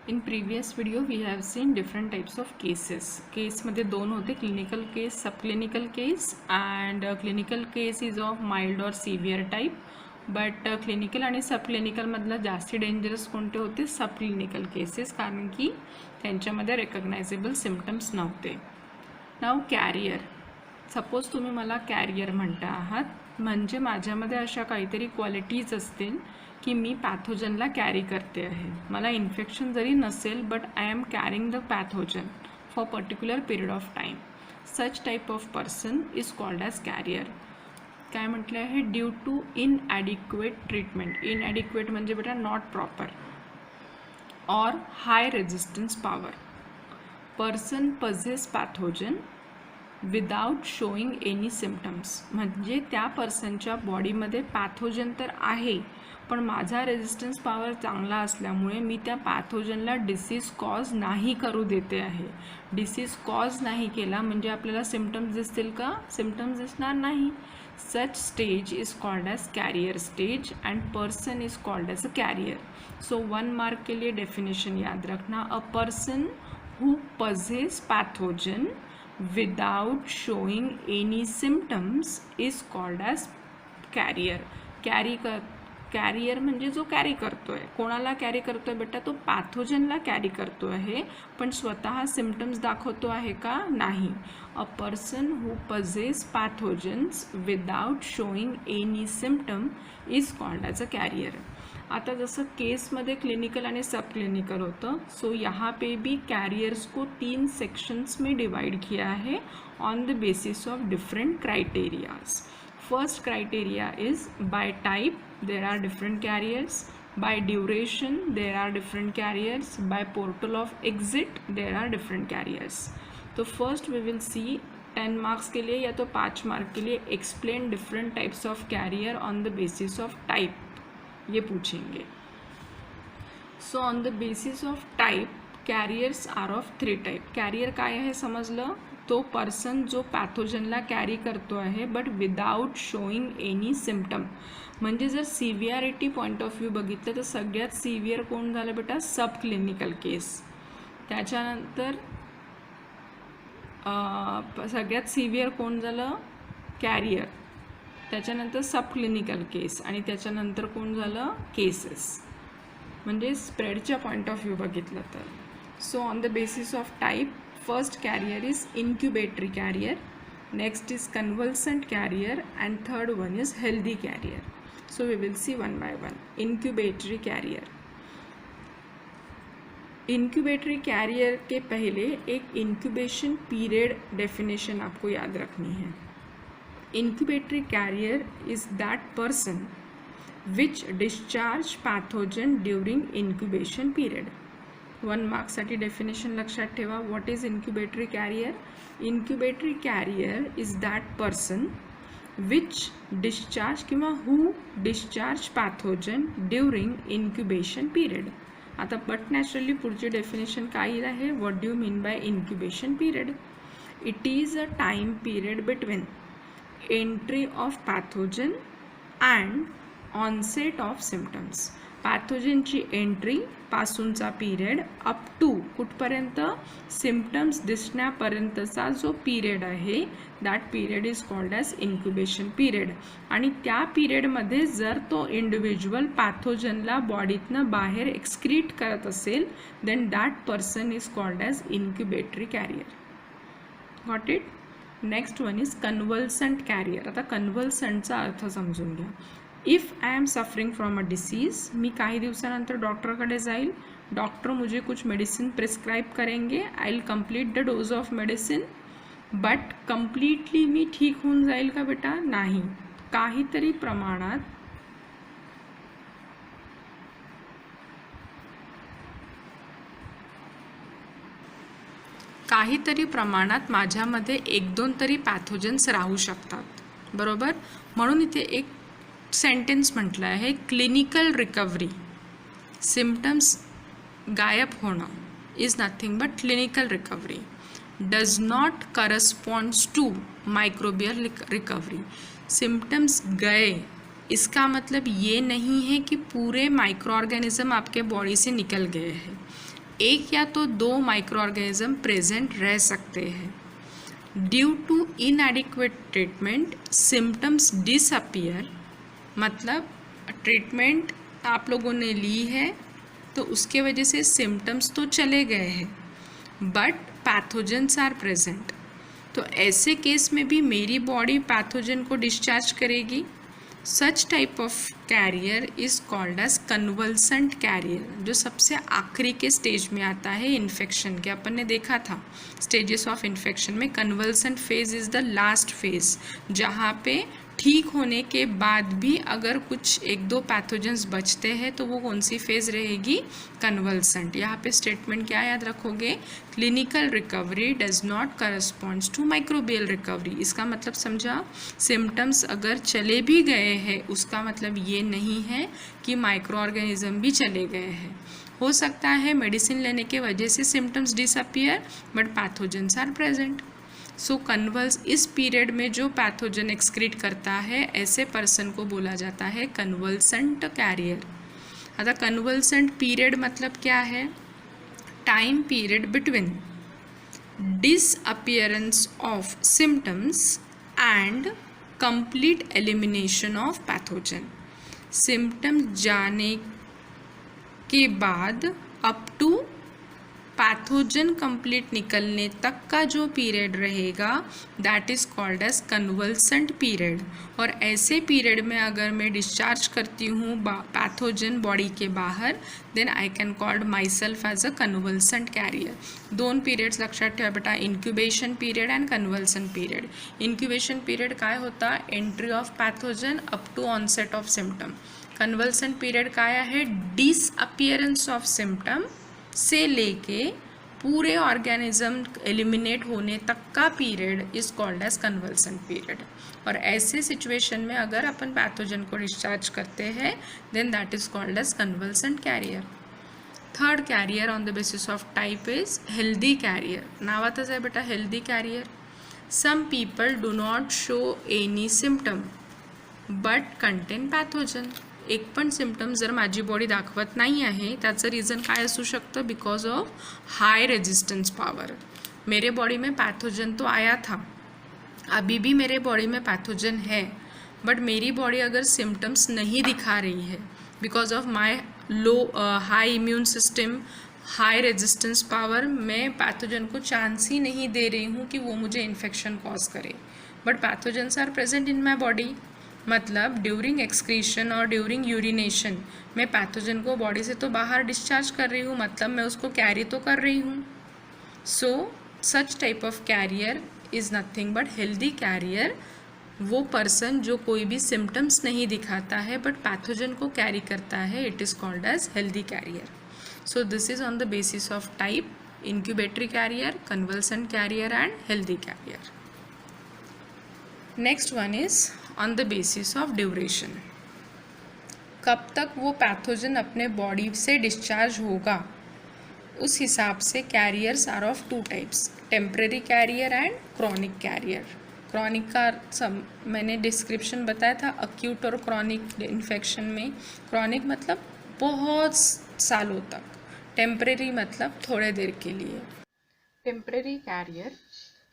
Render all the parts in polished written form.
In previous video we have seen different types of cases. केस मध्ये दोन होते, clinical case, sub clinical case. And clinical case is of mild और severe type. But clinical आणि सब क्लिनिकलमधलं जास्ती dangerous कोणते होते? सब clinical cases, कारण की त्यांच्यामध्ये रेकग्नायझेबल सिम्पटम्स नव्हते. नाव कॅरियर. सपोज तुम्ही मला कॅरियर म्हणता आहात, म्हणजे माझ्यामध्ये अशा काहीतरी क्वालिटीज असतील की मी पॅथोजनला कॅरी करते आहे. मला इन्फेक्शन जरी नसेल, but I am carrying the pathogen for particular period of time. Such type of person is called as carrier. काय म्हटलं आहे? Due to inadequate treatment. Inadequate म्हणजे बेटा नॉट प्रॉपर. और high resistance power. Person possesses pathogen without showing any symptoms. म्हणजे त्या पर्सनच्या बॉडीमध्ये pathogen तर आहे, पण माझा रेजिस्टन्स पॉवर चांगला असल्यामुळे मी त्या पॅथोजनला डिसीज कॉज नाही करू देते आहे. डिसीज कॉज नाही केला म्हणजे आपल्याला सिम्पटम्स दिसतील का? सिम्पटम्स दिसणार नाही. Such stage is called as carrier stage and person is called as a carrier. So 1 mark के लिए डेफिनेशन याद रखना. A person who possesses pathogen without showing any symptoms is called as carrier. Carrier म्हणजे जो carry करतो आहे. कोणाला carry करतो आहे बेटा? तो पॅथोजनला कॅरी करतो आहे, पण स्वतः सिम्पटम्स दाखवतो आहे का? नाही. A person who possesses pathogens without showing any symptom is called as a carrier. आता जसं केसमध्ये क्लिनिकल आणि सब क्लिनिकल होतं, सो यहाँ पे भी कैरियर्स को 3 सेक्शंस में डिवाइड किया है on the basis of different criterias. First criteria is by type there are different carriers, by duration there are different carriers, by portal of exit there are different carriers. तो first we will see 10 marks के लिए या तो 5 mark के लिए explain different types of carrier on the basis of type, ये पूछेंगे. So on the basis of type carriers are of 3 type. Carrier काय आहे समजलं? तो पर्सन जो पॅथोजनला कॅरी करतो आहे but without showing any symptom. म्हणजे जर सिव्हिअरिटी पॉईंट ऑफ व्ह्यू बघितलं तर सगळ्यात सिव्हिअर कोण झालं बेटा? सब क्लिनिकल केस. त्याच्यानंतर सगळ्यात सिव्हिअर कोण झालं? कॅरियर. त्याच्यानंतर सब क्लिनिकल केस आणि त्याच्यानंतर कोण झालं? केसेस. म्हणजे स्प्रेडच्या पॉईंट ऑफ व्ह्यू बघितलं तर. So on the basis of type first carrier is incubatory carrier, next is convalescent carrier and third one is healthy carrier. So we will see one by one. Incubatory carrier. Incubatory carrier के पहले एक incubation period definition आपको याद रखनी है. Incubatory carrier is that person which discharge pathogen during incubation period. 1 mark साठी definition लक्षात ठेवा. What is incubatory carrier? Incubatory carrier is that person which discharge किंवा who discharge pathogen during incubation period. आता but naturally पुढची definition काय आहे? What do you mean by incubation period? It is a time period between entry of pathogen and onset of symptoms. पॅथोजनची entry पासूनचा period up to कुठपर्यंत? Symptoms दिसण्यापर्यंतचा जो period आहे that period is called as incubation period. आणि त्या पिरियडमध्ये जर तो इंडिव्हिज्युअल पॅथोजनला बॉडीतनं बाहेर एक्सक्रीट करत असेल then that person is called as incubatory carrier. Got it? Next one is convalescent carrier. आता कन्व्हल्संटचा अर्थ समजून घ्या. If I am suffering from a disease, मी काही दिवसानंतर डॉक्टरकडे जाईल, डॉक्टर मुझे कुछ मेडिसिन प्रिस्क्राइब करेंगे, I will complete the dose of medicine, but completely मी ठीक होऊन जाईल का बेटा? नाही. काहीतरी प्रमाणात माझ्यामध्ये 1-2 तरी पॅथोजन्स राहू शकतात. बरोबर? म्हणून इथे एक सेंटेन्स म्हटलं आहे, क्लिनिकल रिकव्हरी. सिम्पटम्स गायब होणं is nothing but clinical recovery. Does not corresponds to microbial recovery. Symptoms गए इसका मतलब ये नहीं है कि पूरे माइक्रो ऑर्गेनिज्म आपके बॉडी से निकल गए हैं. एक या तो दो माइक्रो ऑर्गेनिज्म प्रेजेंट रह सकते हैं। Due to inadequate treatment symptoms disappear, मतलब ट्रीटमेंट आप लोगों ने ली है तो उसके वजह से सिम्टम्स तो चले गए हैं बट पैथोजेंस आर प्रेजेंट। तो ऐसे केस में भी मेरी बॉडी पैथोजन को डिस्चार्ज करेगी। Such type of carrier is called as convalescent carrier, जो सबसे आखिरी के स्टेज में आता है इन्फेक्शन के। अपन ने देखा था स्टेजेस ऑफ इन्फेक्शन में convulsant phase is the last phase, जहाँ पे ठीक होने के बाद भी अगर कुछ एक दो पैथोजेंस बचते हैं तो वो कौन सी फेज रहेगी? कन्वल्सेंट। यहाँ पे स्टेटमेंट क्या याद रखोगे? Clinical recovery does not corresponds to microbial recovery. इसका मतलब समझा? सिम्टम्स अगर चले भी गए हैं उसका मतलब ये नहीं है कि माइक्रो ऑर्गेनिज्म भी चले गए हैं। हो सकता है मेडिसिन लेने के वजह से symptoms disappear but pathogens are present. So convalescent, इस पीरियड में जो पैथोजन एक्सक्रीट करता है ऐसे पर्सन को बोला जाता है कन्वल्सेंट कैरियर। अतः कन्वल्सेंट पीरियड मतलब क्या है? Time period between disappearance of symptoms end complete elimination of pathogen. Symptom जाने के बाद अप टू पैथोजन कंप्लीट निकलने तक का जो पीरियड रहेगा that is called as convalescent period. और ऐसे पीरियड में अगर मैं डिस्चार्ज करती हूँ पैथोजन बॉडी के बाहर, then I can called my self as a convalescent carrier. दोन पीरियड्स लक्षात ठेवा बेटा, incubation period and convalescence period. Incubation period काय होता? Entry of pathogen up to onset of symptom. Convalescence period काय आहे? डिसअपियरेंस ऑफ सिम्टम से लेके पूरे ऑर्गेनिज्म एलिमिनेट होने तक का period is called as convalescent period. और ऐसे सिचुएशन में अगर अपन पैथोजन को डिस्चार्ज करते हैं then that is called as convalescent carrier. Third carrier on the basis of type is healthy carrier. नावातच आहे बेटा healthy carrier. Some people do not show any symptom but contain pathogen. एक पण symptom जर माझी body दाखवत नाही आहे त्याचं रिझन काय असू शकतं? Because of high resistance power. मेरे बॉडी में पैथोजन तो आया था, अभी भी मेरे बॉडी में पैथोजन है, बट मेरी बॉडी अगर सिम्टम्स नहीं दिखा रही है because of my low high immune system, high resistance power, मैं पैथोजन को चांस ही नहीं दे रही हूँ कि वो मुझे इन्फेक्शन कॉज करे, but pathogens are present in my body. मतलब ड्यूरिंग एक्सक्रीशन और ड्यूरिंग यूरिनेशन मैं पैथोजन को बॉडी से तो बाहर डिस्चार्ज कर रही हूँ, मतलब मैं उसको कैरी तो कर रही हूँ। So such type of carrier is nothing but healthy carrier. वो पर्सन जो कोई भी सिम्टम्स नहीं दिखाता है बट पैथोजन को कैरी करता है, it is called as healthy carrier. So this is on the basis of type incubatory carrier, convalescent carrier and healthy carrier. Next one is on the basis of duration. कब तक वो pathogen अपने body से discharge होगा उस हिसाब से carriers are of two types, temporary carrier and chronic carrier. Chronic का मैंने डिस्क्रिप्शन बताया था अक्यूट और क्रॉनिक इन्फेक्शन में। क्रॉनिक मतलब बहुत सालों तक, टेम्परेरी मतलब थोड़े देर के लिए।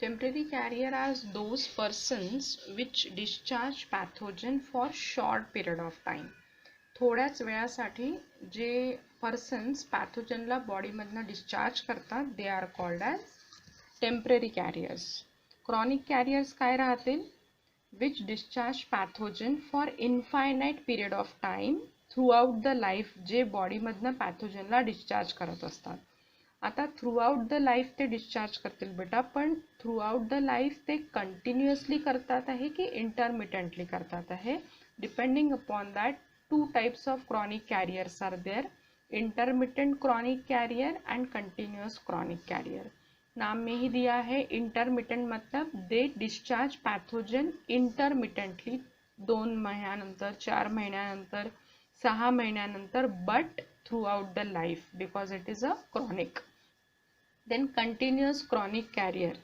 Temporary carrier are those persons which discharge pathogen for short period of time. थोड्याच वेळासाठी जे पर्सन्स पॅथोजनला बॉडीमधनं डिस्चार्ज करतात they are called as temporary carriers. Chronic carriers काय राहतील? Which discharge pathogen for infinite period of time through out the life, जे बॉडीमधनं पॅथोजनला discharge करत असतात. आता थ्रू आउट द लाईफ ते डिस्चार्ज करतील बेटा, पण थ्रू आउट द लाईफ ते कंटिन्युअसली करतात आहे की इंटरमिटेंटली करतात आहे? Depending upon that two types of chronic carriers are there, intermittent chronic carrier and continuous chronic carrier. नाम में ही दिया है intermittent मतलब they discharge pathogen intermittently, 2 महिन्यानंतर, 4 महिन्यानंतर, 6 महिन्यानंतर, but throughout the life because it is a chronic. Then continuous chronic carrier,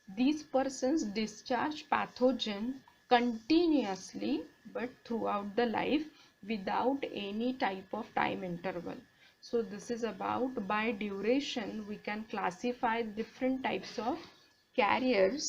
these persons discharge pathogen continuously but throughout the life without any type of time interval. So this is about by duration we can classify different types of carriers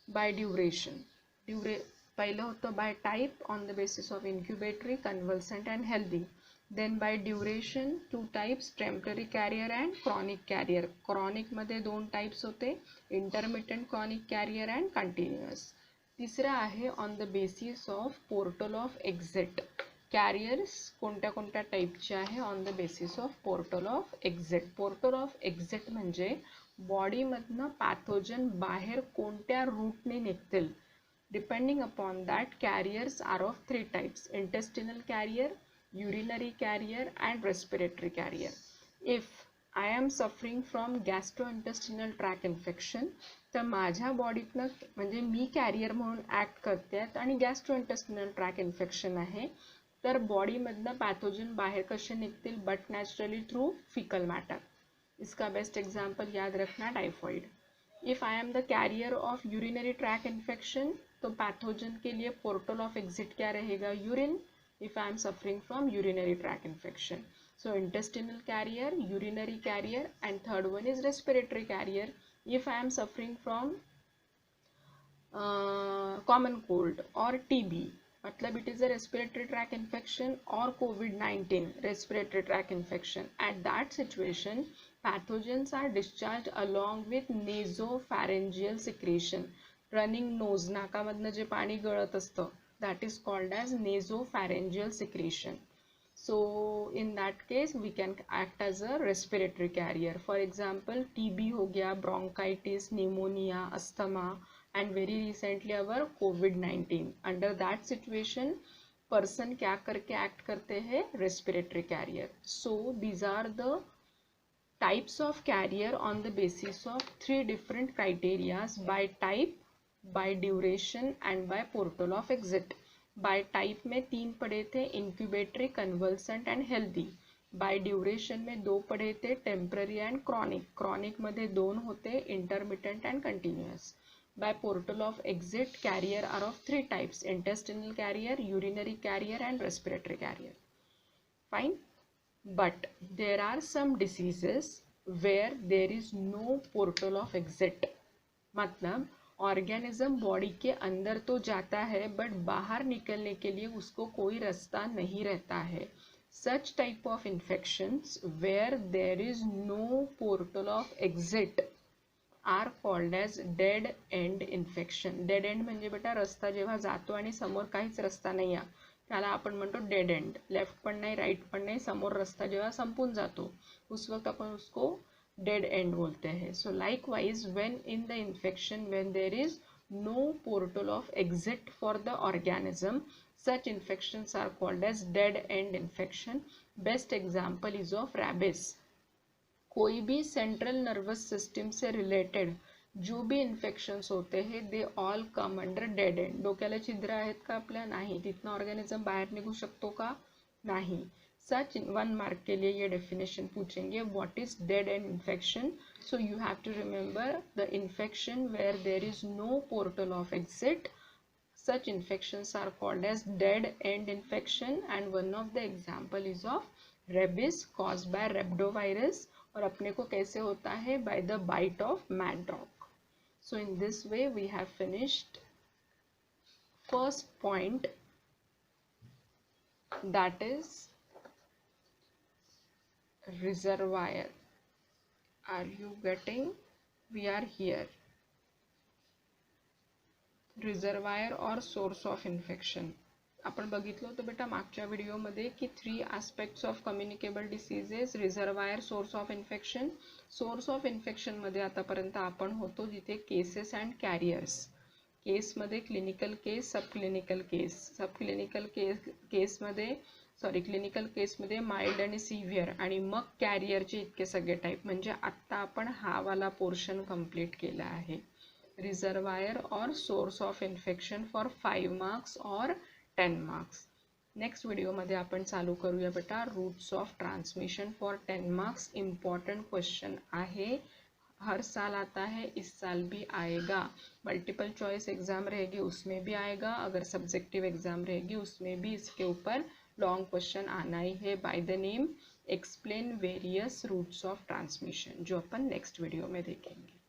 by duration. पहिलं होतं by type on the basis of incubatory, convalescent and healthy. Then by duration two types, temporary carrier and chronic carrier. Chronic मध्ये दोन types होते, intermittent chronic carrier and continuous. तिसरा आहे on the basis of portal of exit. Carriers कोणत्या कोणत्या टाईपचे आहे on the basis of portal of exit. Portal of exit म्हणजे बॉडीमधनं पॅथोजन बाहेर कोणत्या रूटने निघतील. Depending upon that carriers are of three types, intestinal carrier, urinary carrier and respiratory carrier. If I am suffering from gastrointestinal tract infection तर माझ्या बॉडीतनं म्हणजे मी carrier म्हणून ॲक्ट करते आणि गॅस्ट्रोइंटेस्टिनल ट्रॅक इन्फेक्शन आहे तर बॉडीमधनं पॅथोजन बाहेर कसे निघतील, but naturally through faecal matter. इसका बेस्ट एग्जाम्पल याद रखना typhoid. If I am the carrier of urinary tract infection तो पैथोजन के लिए पोर्टल ऑफ एग्जिट क्या रहेगा, urine. If I am suffering from urinary tract infection. So intestinal carrier, urinary carrier and third one is respiratory carrier. If I am suffering from common cold और TB मतलब it is a respiratory tract infection or COVID-19 respiratory tract infection. At that situation, pathogens are discharged along with nasopharyngeal secretion. Running nose, नाकामधनं जे पाणी गळत असतं, that is called as nasopharyngeal secretion. So in that case we can act as a respiratory carrier. For example, TB हो गया, bronchitis, pneumonia, asthma, and very recently our COVID-19. Under that situation person क्या करके act करते हैं, respiratory carrier. So these are the types of carrier on the basis of three different criteria: by type, by duration and by portal of exit. By type में तीन पढ़े थे, incubatory, convalescent and healthy. by duration में दो पढ़े थे, temporary and chronic. chronic मध्ये दोन होते, intermittent and continuous. By portal of exit, carrier are of three types: intestinal carrier, urinary carrier and respiratory carrier. Fine. But there are some diseases where there is no portal of exit. मतलब organism body के अंदर तो जाता है but बाहर निकलने के लिए उसको कोई रास्ता नहीं रहता है. Such type of infections where there is no portal of exit are called as dead end infection. Dead end म्हणजे बेटा रस्ता जेव्हा जातो आणि समोर काहीच रस्ता नाही आहे त्याला आपण म्हणतो डेड एंड. लेफ्ट पण नाही, राइट पण नाही, समोर रस्ता जेव्हा संपून जातो उस वक्त अपन उसको डेड एंड बोलते हैं. So likewise when in the infection when there is no portal of exit for the organism, such infections are called as dead end infection. Best example is of rabies. कोई भी central nervous system से related जो भी infections होते हैं they all come under dead end. डोक्याला छिद्र आहेत का आपल्या, नाही. तिथनं ऑर्गेनिझम बाहेर निघू शकतो का, नाही. सच 1 मार्क के लिए ये डेफिनेशन पूछेंगे, what is dead end infection. So you have to remember the infection where there is no portal of exit. such infections are called as dead end infection and one of the example is of rabies caused by rhabdovirus. और अपने को कैसे होता है, by the bite of mad dog. So in this way we have finished first point, that is reservoir. Are you getting? We are here. Reservoir और source of infection. आपण बघितलं होतं बेटा मागच्या व्हिडिओमध्ये की 3 aspects of communicable diseases, reservoir, source of infection. Source of इन्फेक्शनमध्ये आतापर्यंत आपण होतो जिथे केसेस अँड कॅरियर्स. केसमध्ये clinical case, sub clinical case. Sub clinical केसमध्ये क्लिनिकल केसमध्ये माइल्ड आणि सिव्हिअर आणि मग कॅरियरचे इतके सगळे टाईप. म्हणजे आत्ता आपण हा वाला पोर्शन कंप्लीट केला आहे. रिझर्वायर और source of infection for 5 marks और 10 मार्क्स. नेक्स्ट व्हिडिओमध्ये आपण चालू करूया बेटा routes of transmission for 10 marks. Important question आहे, हर साल आता है, इस साल भी आएगा. मल्टीपल चॉइस एग्जाम रहेगी उसमें भी आएगा, अगर सब्जेक्टिव एग्जाम रहेगी उसमें भी इसके ऊपर लॉन्ग क्वेश्चन आना ही है. By the name explain various routes of transmission, जो अपन नेक्स्ट वीडियो में देखेंगे.